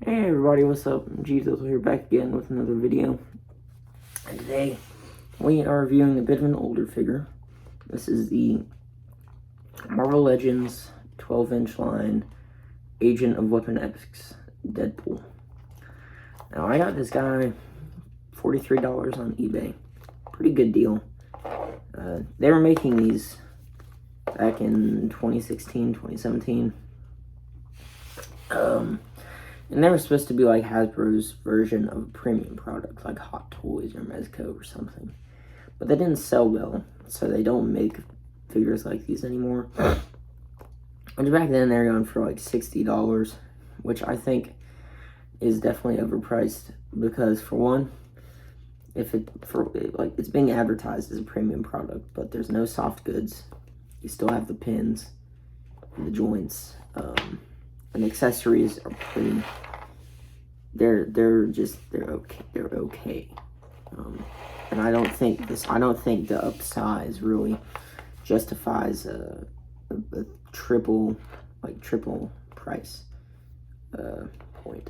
Hey everybody, what's up? Jesus here, back again with another video. And today we are reviewing a bit of an older figure. This is the Marvel Legends 12-inch line Agent of Weapon X Deadpool. Now I got this guy $43 on eBay. Pretty good deal. They were making these back in 2016, 2017. And they were supposed to be like Hasbro's version of a premium product, like Hot Toys or Mezco or something. But they didn't sell well, so they don't make figures like these anymore. Which back then they were going for like $60, which I think is definitely overpriced because, for one, it's being advertised as a premium product, but there's no soft goods. You still have the pins and the joints. And accessories are pretty. They're okay. And I don't think the upsize really justifies a triple price point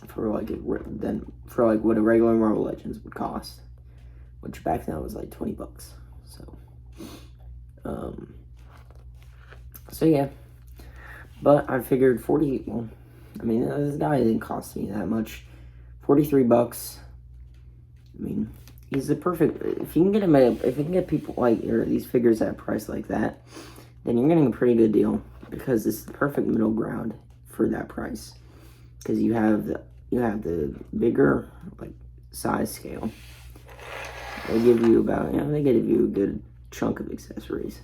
for what a regular Marvel Legends would cost, which back then was like $20. So yeah. But I figured this guy didn't cost me that much. $43. I mean, he's the perfect, if you can get him if you can get people these figures at a price like that, then you're getting a pretty good deal, because it's the perfect middle ground for that price. Because you have the bigger size scale. They give you they give you a good chunk of accessories.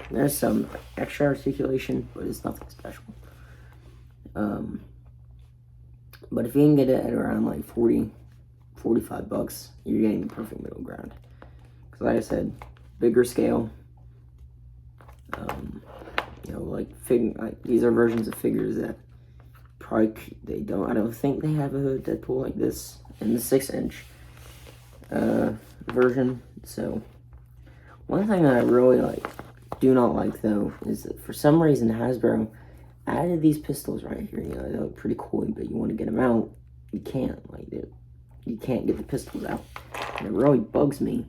There's some extra articulation, but it's nothing special. But if you can get it at around like $45, you're getting the perfect middle ground. Because like I said, bigger scale. These are versions of figures that I don't think they have a Deadpool like this in the 6-inch version. So one thing that I really do not like though is that for some reason Hasbro added these pistols right here. They look pretty cool, but you want to get them out, you can't. You can't get the pistols out, and it really bugs me,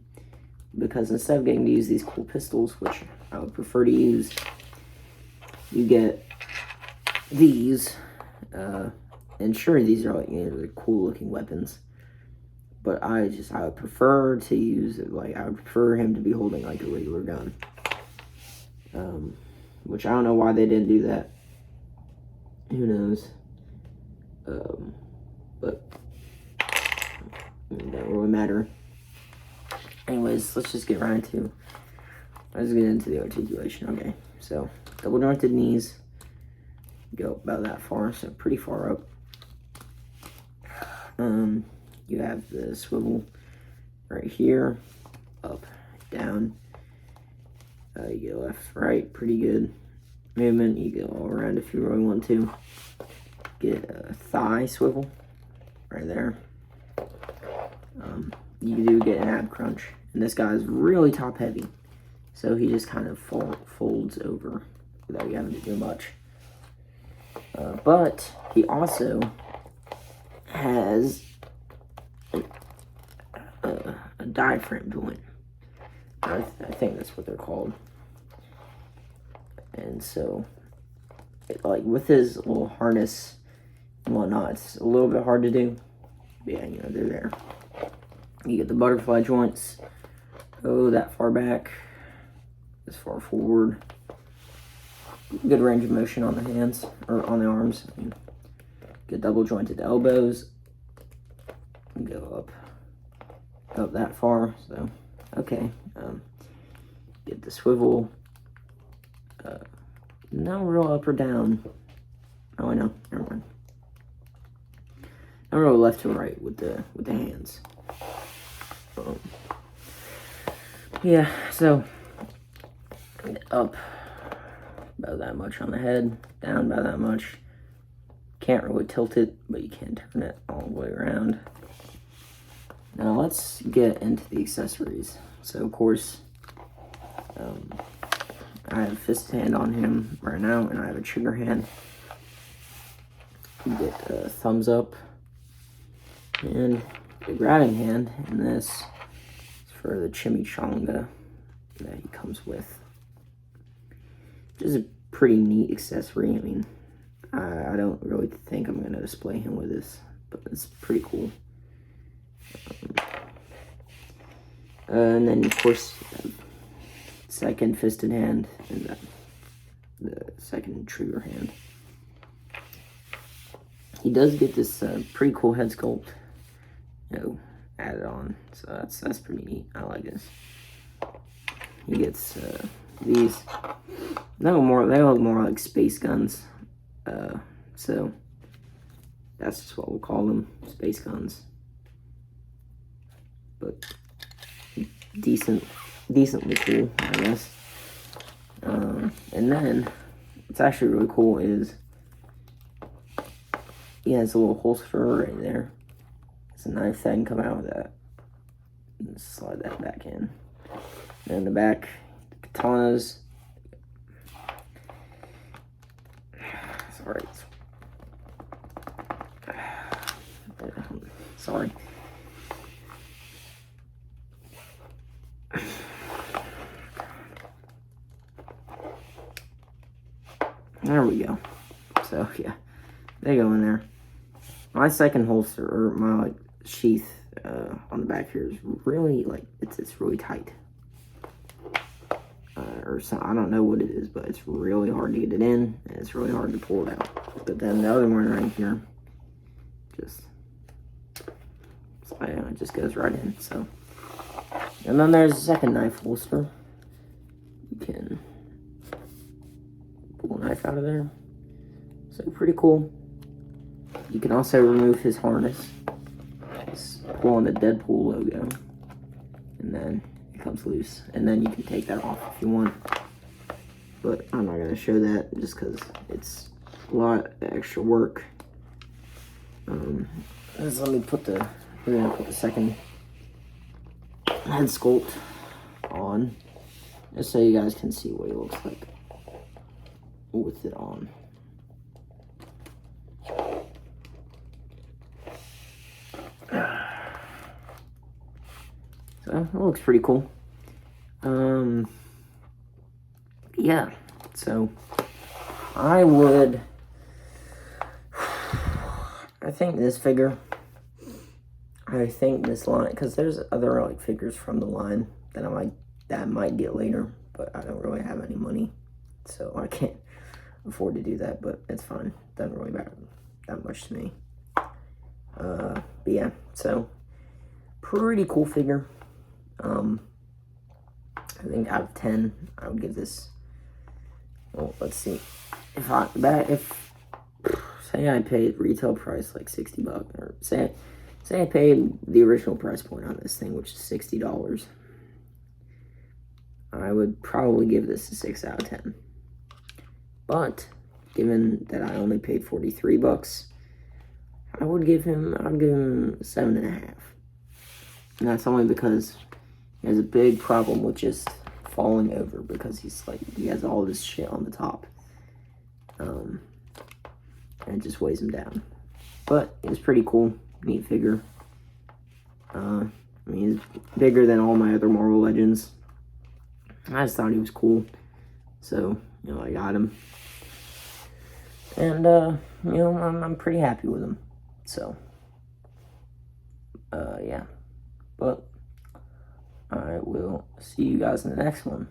because instead of getting to use these cool pistols, which I would prefer to use, you get these. And sure, these are they're cool looking weapons, but I would prefer to use it. I would prefer him to be holding a regular gun. Which I don't know why they didn't do that. Who knows? But it doesn't really matter. Anyways, let's get into the articulation. Okay, so double jointed knees go about that far, so pretty far up. You have the swivel right here, up, down. You go left, right, pretty good movement. You go all around if you really want to. Get a thigh swivel right there. You do get an ab crunch, and this guy's really top heavy, so he just kind of folds over without you having to do much. But he also has a diaphragm joint. I think that's what they're called. And so, with his little harness and whatnot, it's a little bit hard to do. But yeah, they're there. You get the butterfly joints. Go that far back, as far forward. Good range of motion on the hands, or on the arms. Get double jointed elbows. Go up that far. So, okay. Get the swivel. No real up or down. Oh, I know. Never mind. No real left to right with the hands. Yeah. So up about that much on the head. Down about that much. Can't really tilt it, but you can turn it all the way around. Now let's get into the accessories. So of course, I have a fist hand on him right now, and I have a trigger hand. You get a thumbs up and a grabbing hand, and this is for the chimichanga that he comes with. Which is a pretty neat accessory. I mean, I don't really think I'm going to display him with this, but it's pretty cool. And then, of course, second fisted hand and the second trigger hand. He does get this pretty cool head sculpt, added on, so that's pretty neat. I like this. He gets these. They look more like space guns. So that's just what we'll call them, space guns. But decently cool, I guess. And then what's actually really cool is he has a little holster right there. It's a knife that can come out with that. Just slide that back in. And in the back, the katanas. Sorry. There we go. So yeah, they go in there. My second holster, or my sheath on the back here, is really it's really tight. Or so, I don't know what it is, but it's really hard to get it in, and it's really hard to pull it out. But then the other one right here, it just goes right in. So, and then there's a second knife holster. You can pull a knife out of there. So pretty cool. You can also remove his harness. Just pull on the Deadpool logo, and then it comes loose. And then you can take that off if you want. But I'm not gonna show that just because it's a lot of extra work. Let me put we're gonna put the second head sculpt on, just so you guys can see what he looks like with it on. So it looks pretty cool. Yeah, so I think this figure, I think this line, because there's other figures from the line that I might get later, but I don't really have any money, so I can't afford to do that. But it's fine, doesn't really matter that much to me. But yeah, so pretty cool figure. I think out of 10, I would give this. Well, let's see. If say I paid retail price like $60, or say I paid the original price point on this thing, which is $60, I would probably give this a 6 out of 10. But given that I only paid $43, I'd give him 7.5. And that's only because he has a big problem with just falling over, because he has all this shit on the top. And it just weighs him down. But it's pretty cool, neat figure. I mean, he's bigger than all my other Marvel Legends. I just thought he was cool, so I got him. And I'm pretty happy with him. So yeah. But I will see you guys in the next one.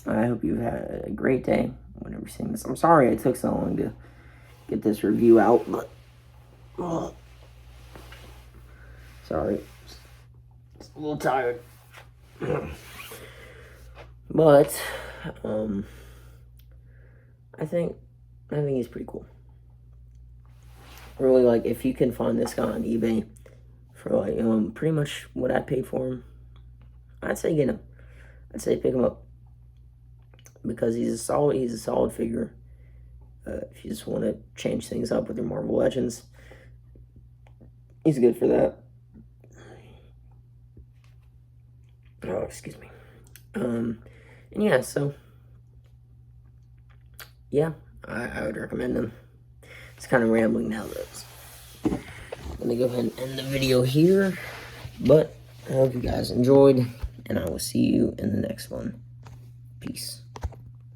I hope you've had a great day whenever you're seeing this. I'm sorry it took so long to get this review out, but sorry, just a little tired. But I think he's pretty cool. Really, if you can find this guy on eBay for pretty much what I paid for him, I'd say get him. I'd say pick him up, because he's a solid figure. If you just want to change things up with your Marvel Legends, he's good for that. Oh, excuse me. And yeah, so yeah, I would recommend him. It's kind of rambling now, though. I'm gonna go ahead and end the video here. But I hope you guys enjoyed, and I will see you in the next one. Peace.